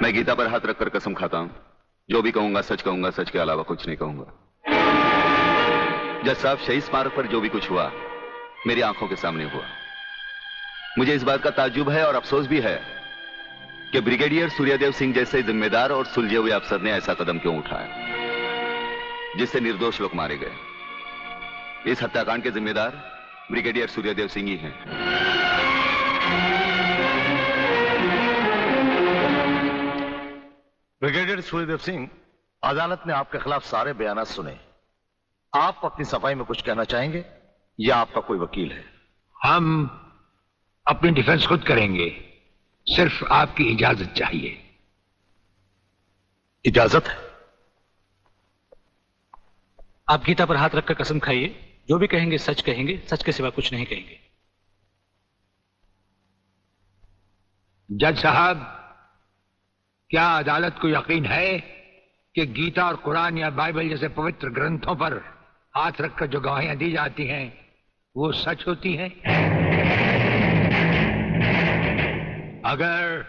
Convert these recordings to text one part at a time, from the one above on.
मैं गीता पर हाथ रखकर कसम खाता हूं, जो भी कहूंगा सच के अलावा कुछ नहीं कहूंगा। जज साहब, शहीद स्मारक पर जो भी कुछ हुआ मेरी आंखों के सामने हुआ। मुझे इस बात का ताज्जुब है और अफसोस भी है कि ब्रिगेडियर सूर्यदेव सिंह जैसे जिम्मेदार और सुलझे हुए अफसर ने ऐसा कदम क्यों उठाया जिससे निर्दोष लोग मारे गए। इस हत्याकांड के जिम्मेदार ब्रिगेडियर सूर्यदेव सिंह ही हैं। ब्रिगेडियर सूर्यदेव सिंह, अदालत ने आपके खिलाफ सारे बयान सुने। आप अपनी सफाई में कुछ कहना चाहेंगे या आपका कोई वकील है? हम अपनी डिफेंस खुद करेंगे, सिर्फ आपकी इजाजत चाहिए। इजाजत है? आप गीता पर हाथ रखकर कसम खाइए, जो भी कहेंगे, सच के सिवा कुछ नहीं कहेंगे। जज साहब, क्या अदालत को यकीन है कि गीता और कुरान या बाइबल जैसे पवित्र ग्रंथों पर हाथ रखकर जो गवाहियां दी जाती हैं वो सच होती हैं? अगर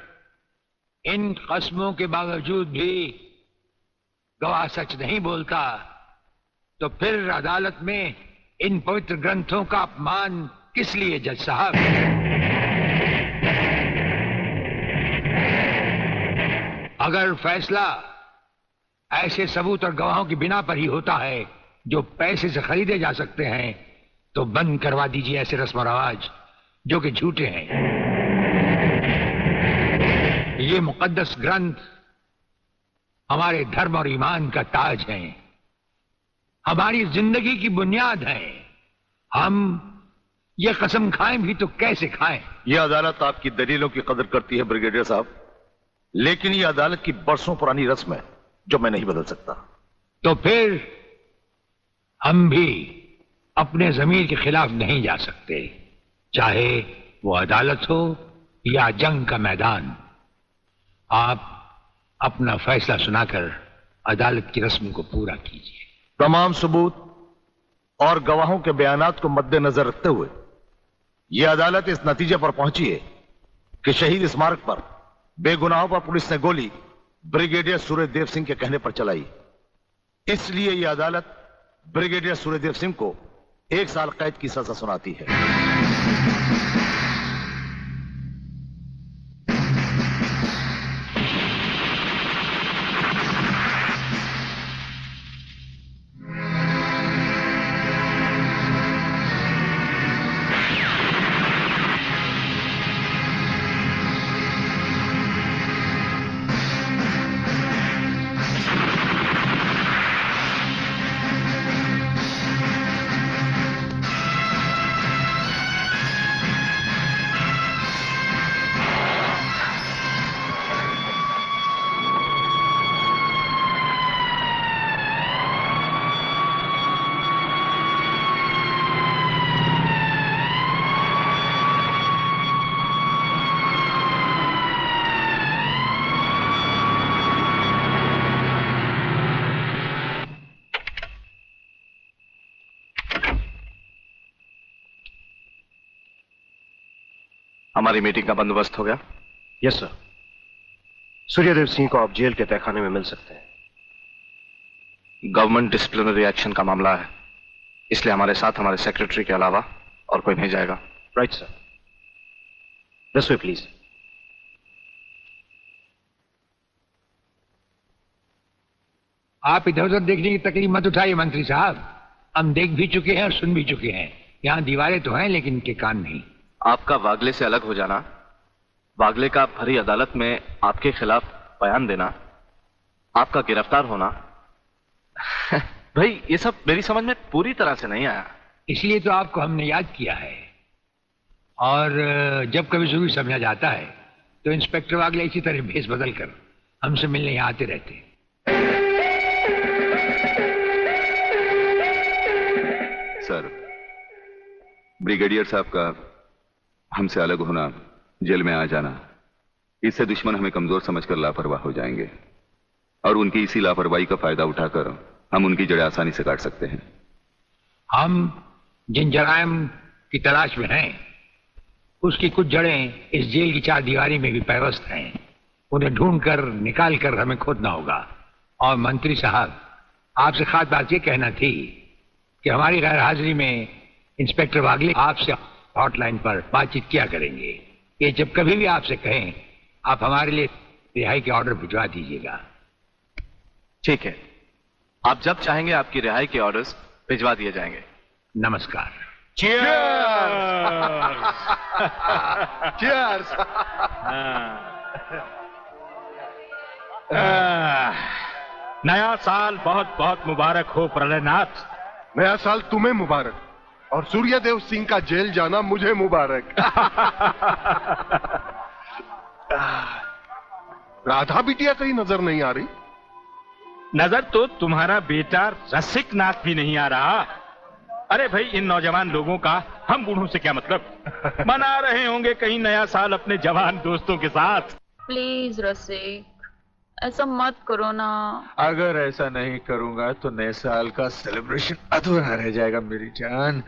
इन कस्मों के बावजूद भी गवाह सच नहीं बोलता तो फिर अदालत में इन पवित्र ग्रंथों का अपमान किस लिए जज साहब? अगर फैसला ऐसे सबूत और गवाहों की बिना पर ही होता है जो पैसे से खरीदे जा सकते हैं तो बंद करवा दीजिए ऐसे रस्म और रवाज जो कि झूठे हैं। ये मुकद्दस ग्रंथ हमारे धर्म और ईमान का ताज है, हमारी जिंदगी की बुनियाद है। हम ये कसम खाएं भी तो कैसे खाएं? यह अदालत आपकी दलीलों की कदर करती है ब्रिगेडियर साहब, लेकिन यह अदालत की बरसों पुरानी रस्म है जो मैं नहीं बदल सकता। तो फिर हम भी अपने जमीर के खिलाफ नहीं जा सकते, चाहे वो अदालत हो या जंग का मैदान। आप अपना फैसला सुनाकर अदालत की रस्म को पूरा कीजिए। तमाम सबूत और गवाहों के बयानात को मद्देनजर रखते हुए यह अदालत इस नतीजे पर पहुंची है कि शहीद स्मारक पर बेगुनाहों पर पुलिस ने गोली ब्रिगेडियर सूर्यदेव सिंह के कहने पर चलाई। इसलिए यह अदालत ब्रिगेडियर सूर्यदेव सिंह को 1 साल कैद की सजा सुनाती है। हमारी मीटिंग का बंदोबस्त हो गया? Yes sir. सूर्यदेव सिंह को आप जेल के तहखाने में मिल सकते हैं। गवर्नमेंट डिसिप्लिनरी एक्शन का मामला है, इसलिए हमारे साथ हमारे सेक्रेटरी के अलावा और कोई नहीं जाएगा। Right sir. This way please. आप इधर उधर देखने की तकलीफ मत उठाइए मंत्री साहब, हम देख भी चुके हैं और सुन भी चुके हैं। यहाँ दीवारें तो हैं लेकिन इनके कान नहीं। आपका वागले से अलग हो जाना, वागले का भरी अदालत में आपके खिलाफ बयान देना, आपका गिरफ्तार होना भाई ये सब मेरी समझ में पूरी तरह से नहीं आया। इसलिए तो आपको हमने याद किया है। और जब कभी जरूरी समझा जाता है तो इंस्पेक्टर वागले इसी तरह भेस बदल कर हमसे मिलने यहाँ आते रहते हैं। सर, ब्रिगेडियर साहब का हमसे अलग होना, जेल में आ जाना, इससे दुश्मन हमें कमजोर समझकर लापरवाह हो जाएंगे और उनकी इसी लापरवाही का फायदा उठाकर हम उनकी जड़ें आसानी से काट सकते हैं। हम जिन जराइम की तलाश में हैं उसकी कुछ जड़ें इस जेल की 4 दीवारी में भी पैवस्त हैं। उन्हें ढूंढकर निकाल कर हमें खोदना होगा। और मंत्री साहब, आपसे खास बात ये कहना थी कि हमारी गैर हाजिरी में इंस्पेक्टर वागले आपसे हॉटलाइन पर बातचीत किया करेंगे। ये जब कभी भी आपसे कहें, आप हमारे लिए रिहाई के ऑर्डर भिजवा दीजिएगा। ठीक है, आप जब चाहेंगे आपकी रिहाई के ऑर्डर्स भिजवा दिए जाएंगे। नमस्कार। Cheers! नया साल बहुत बहुत मुबारक हो प्रलयनाथ। नया साल तुम्हें मुबारक और सूर्यदेव सिंह का जेल जाना मुझे मुबारक। राधा बिटिया कहीं नजर नहीं आ रही। नजर तो तुम्हारा बेटा रसिक नाथ भी नहीं आ रहा। अरे भाई, इन नौजवान लोगों का हम बूढ़ों से क्या मतलब। मना रहे होंगे कहीं नया साल अपने जवान दोस्तों के साथ। प्लीज रसिक, ऐसा मत करो ना। अगर ऐसा नहीं करूंगा तो नए साल का सेलिब्रेशन अधूरा रह जाएगा मेरी जान।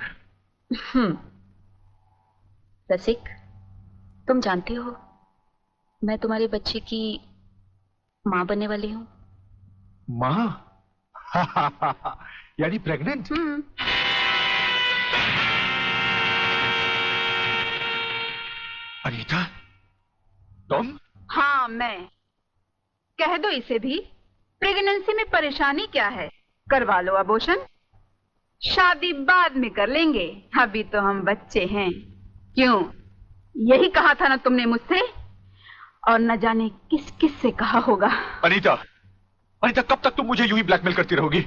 रसिक, तुम जानते हो मैं तुम्हारे बच्चे की माँ बनने वाली हूँ। माँ? यानी प्रेग्नेंट? अनीता, तुम? हाँ, मैं। कह दो इसे भी, प्रेगनेंसी में परेशानी क्या है, करवा लो अबॉर्शन। शादी बाद में कर लेंगे, अभी तो हम बच्चे हैं। क्यों, यही कहा था ना तुमने मुझसे, और न जाने किस किस से कहा होगा। अनीता, अनीता, कब तक तुम मुझे यूं ही ब्लैकमेल करती रहोगी?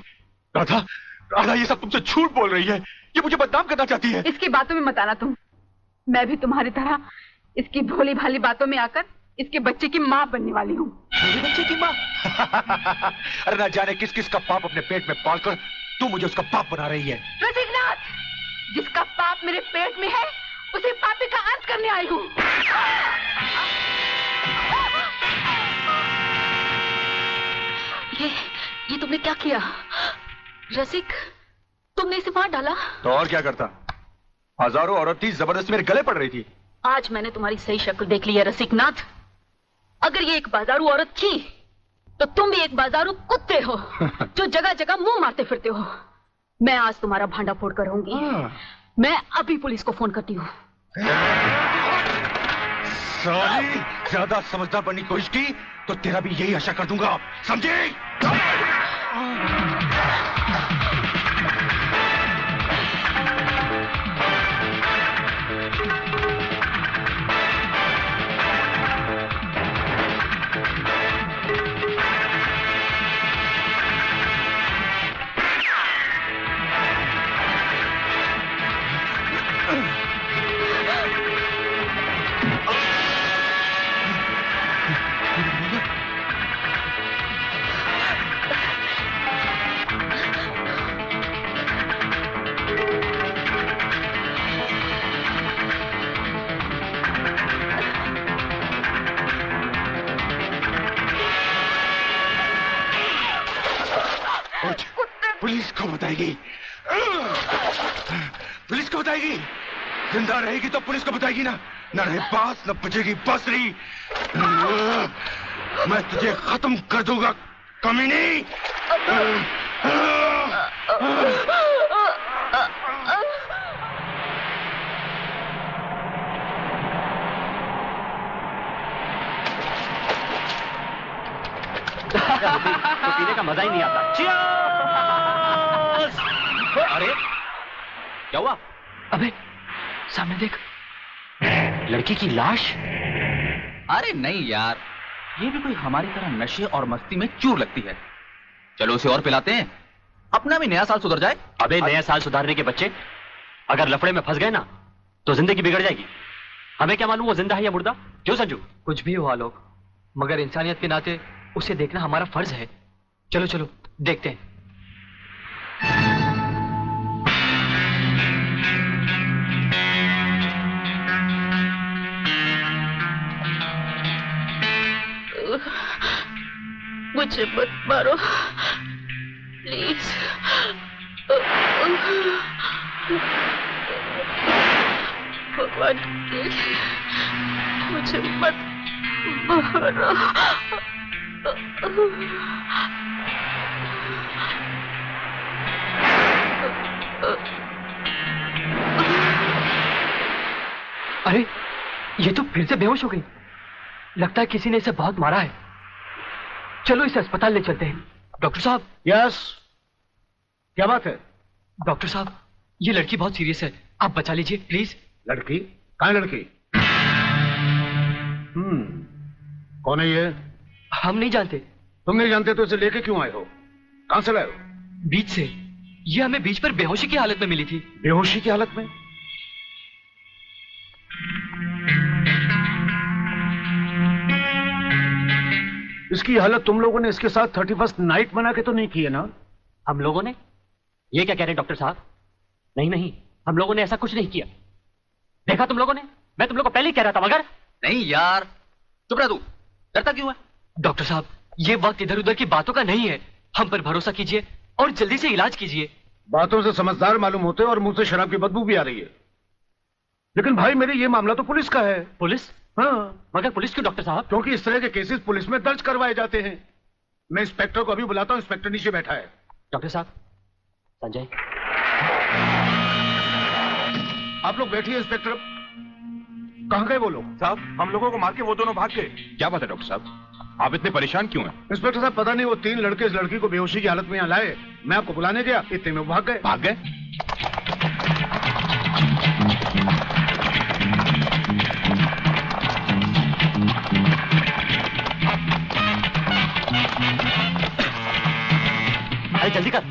राधा, राधा ये सब तुमसे झूठ बोल रही है। ये मुझे बदनाम करना चाहती है। इसकी बातों में मत आना तुम। मैं भी तुम्हारी तरह इसकी भोली भाली बातों में आकर इसके बच्चे की माँ बनने वाली हूँ। मेरे बच्चे की माँ? अरे ना जाने किस किस का पाप अपने पेट में पालकर तू मुझे उसका पाप बना रही है। रसिकनाथ, जिसका पाप मेरे पेट में है उसे पापी का अंत करने आई हूँ। ये तुमने क्या किया? रसिक, तुमने इसे मार डाला? तो और क्या करता? हजारों औरतें जबरदस्ती मेरे गले पड़ रही थी। आज मैंने तुम्हारी सही शक्ल देख ली है रसिकनाथ। अगर ये एक बाजारू औरत थी तो तुम भी एक बाजारू कुत्ते हो जो जगह जगह मुंह मारते फिरते हो। मैं आज तुम्हारा भांडा फोड़ कर रहूंगी। मैं अभी पुलिस को फोन करती हूँ। साली, ज्यादा समझदार बनने की कोशिश की तो तेरा भी यही आशा कर दूंगा, समझे? पुलिस को बताएगी, पुलिस को बताएगी। जिंदा रहेगी तो पुलिस को बताएगी ना। न रहे बास न बचेगी बांसुरी। मैं तुझे खत्म कर दूंगा कमीनी। तो पीने का मजा ही नहीं आता। अरे क्या हुआ? अबे सामने देख, लड़की की लाश। अरे नहीं यार, ये भी कोई हमारी तरह नशे और मस्ती में चूर लगती है। चलो उसे और पिलाते हैं, अपना भी नया साल सुधर जाए। अबे नया साल सुधारने के बच्चे, अगर लफड़े में फंस गए ना तो जिंदगी बिगड़ जाएगी। हमें क्या मालूम वो जिंदा है या मुर्दा? क्यों संजू? कुछ भी हो आलोक, मगर इंसानियत के नाते उसे देखना हमारा फर्ज है। चलो चलो देखते हैं। मुझे मत मारो प्लीज। भगवान की मुझे मत अरे ये तो फिर से बेहोश हो गई। लगता है किसी ने इसे बहुत मारा है। चलो इसे अस्पताल ले चलते हैं। डॉक्टर साहब। यस, क्या बात है? डॉक्टर साहब, ये लड़की बहुत सीरियस है, आप बचा लीजिए प्लीज। लड़की? कहाँ है लड़की? कौन है ये? हम नहीं जानते। तुम नहीं जानते तो इसे लेके क्यों आए हो? कहां से लाए हो? बीच से। ये हमें बीच पर बेहोशी की हालत में मिली थी। बेहोशी की हालत में? इसकी हालत तुम लोगों ने इसके साथ 31st नाइट बना के तो नहीं की है ना? हम लोगों ने? ये क्या कह रहे हैं डॉक्टर साहब? नहीं नहीं, हम लोगों ने ऐसा कुछ नहीं किया। देखा तुम लोगों ने? मैं तुम लोगों को पहले ही कह रहा था। मगर नहीं यार, चुप रह तू, डरता क्यों है? डॉक्टर साहब, ये वक्त इधर उधर की बातों का नहीं है। हम पर भरोसा कीजिए और जल्दी से इलाज कीजिए। बातों से समझदार मालूम होते और मुंह से शराब की बदबू भी आ रही है। लेकिन भाई मेरे ये मामला तो पुलिस का है। पुलिस? हाँ। मगर पुलिस क्यों डॉक्टर साहब? क्योंकि इस तरह के केसेस पुलिस में दर्ज करवाए जाते हैं। मैं इंस्पेक्टर को अभी बुलाता हूँ। इंस्पेक्टर नीचे बैठा है। डॉक्टर साहब, संजय। आप लोग बैठिए। इंस्पेक्टर, कहाँ गए वो लोग? साहब, हम लोगों को मार के वो दोनों भाग गए। क्या बात है डॉक्टर साहब, आप इतने परेशान क्यों हैं? इंस्पेक्टर साहब, पता नहीं वो 3 लड़के इस लड़की को बेहोशी की हालत में यहाँ लाए। मैं आपको बुलाने गया, इतने में वो भाग गए। भाग गए? अरे जल्दी कर।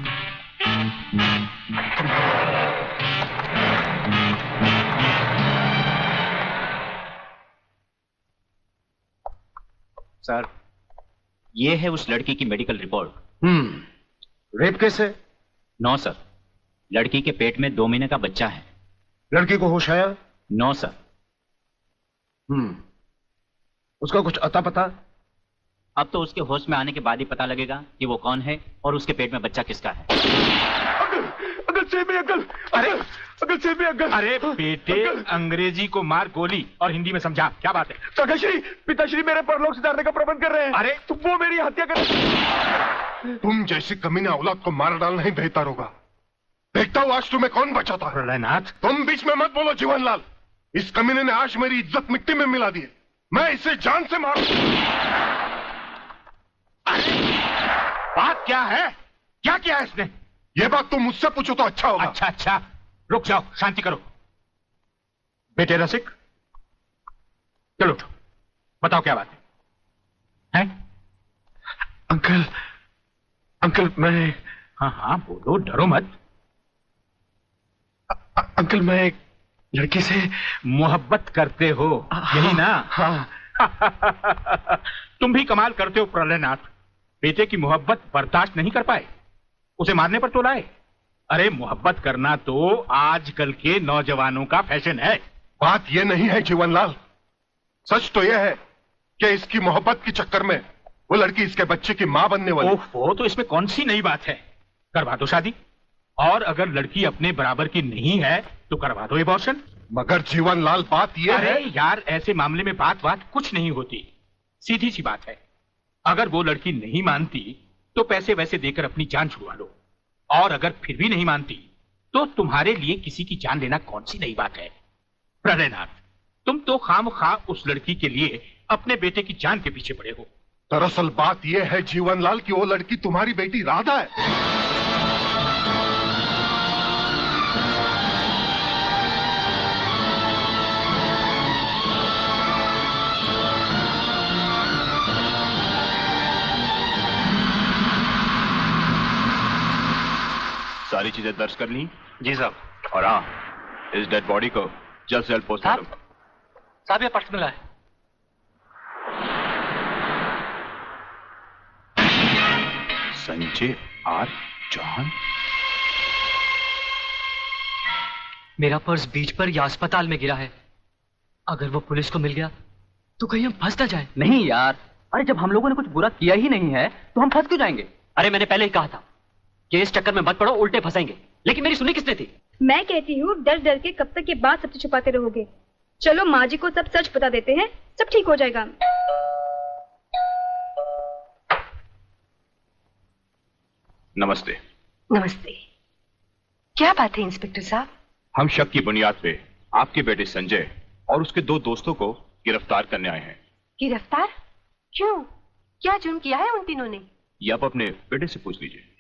सर, ये है उस लड़की की मेडिकल रिपोर्ट। रेप केस है? नो सर, लड़की के पेट में 2 महीने का बच्चा है। लड़की को होश आया? No sir. उसका कुछ अता पता? अब तो उसके होश में आने के बाद ही पता लगेगा कि वो कौन है और उसके पेट में बच्चा किसका है। अंकल सेब अंकल। अरे अंकल सेब अंकल। अरे बेटे, अंग्रेजी को मार गोली और हिंदी में समझा। क्या बात है? सगाश्री, पिताश्री मेरे परलोक सिधारने का प्रबंध कर रहे हैं। अरे तुम वो मेरी हत्या कर। तुम जैसी कमीने औलाद को मार डालना ही बेहतर होगा। देखता हूँ आज तुम्हें कौन बचाता है। प्रलयनाथ, तुम बीच में मत बोलो जीवनलाल। इस कमीने ने आज मेरी इज्जत मिट्टी में मिला दी है। मैं इसे जान से मारू। बात क्या है? क्या किया है इसने? ये बात तुम मुझसे पूछो तो अच्छा होगा। अच्छा अच्छा, रुक जाओ, शांति करो। बेटे रसिक, चलो उठो, बताओ क्या बात है? अंकल, अंकल मैं। हाँ हाँ बोलो, डरो मत। अंकल मैं एक लड़की से मोहब्बत करते हो, यही ना? हाँ। तुम भी कमाल करते हो प्रलयनाथ। बेटे की मोहब्बत बर्दाश्त नहीं कर पाए, उसे मारने पर तो लाए। अरे मोहब्बत करना तो आजकल के नौजवानों का फैशन है। बात यह नहीं है जीवनलाल, सच तो यह है कि इसकी मोहब्बत के चक्कर में वो लड़की इसके बच्चे की मां बनने वाली। ओहो, तो इसमें कौन सी नई बात है? करवा दो शादी। और अगर लड़की अपने बराबर की नहीं है तो करवा दो एबॉर्शन। मगर जीवनलाल बात यह है। अरे यार, ऐसे मामले में बात कुछ नहीं होती, सीधी सी बात है। अगर वो लड़की नहीं मानती तो पैसे वैसे देकर अपनी जान छुड़वा लो, और अगर फिर भी नहीं मानती तो तुम्हारे लिए किसी की जान लेना कौन सी नई बात है? प्रलयनाथ, तुम तो खामखा उस लड़की के लिए अपने बेटे की जान के पीछे पड़े हो। दरअसल बात यह है जीवनलाल कि वो लड़की तुम्हारी बेटी राधा है। सारी चीजें दर्ज कर ली? जी साहब। और हाँ, इस डेड बॉडी को जल्द से जल्द पोस्टमार्टम। साहब, ये पर्स मिला है। संजय आर चौहान। मेरा पर्स बीच पर या अस्पताल में गिरा है। अगर वो पुलिस को मिल गया तो कहीं हम फंस ना जाए। नहीं यार, अरे जब हम लोगों ने कुछ बुरा किया ही नहीं है तो हम फंस क्यों जाएंगे? अरे मैंने पहले ही कहा था कि इस चक्कर में मत पड़ो, उल्टे फंसेंगे। लेकिन मेरी सुनी किसने थी? मैं कहती हूँ डर डर के कब तक ये बात सबसे छुपाते रहोगे। चलो माँ जी को सब सच बता देते हैं, सब ठीक हो जाएगा। नमस्ते। नमस्ते। क्या बात है इंस्पेक्टर साहब? हम शक की बुनियाद पे आपके बेटे संजय और उसके 2 दोस्तों को गिरफ्तार करने आए हैं। गिरफ्तार? क्यों? क्या जुर्म किया है उन तीनों ने? ये आप अपने बेटे से पूछ लीजिए।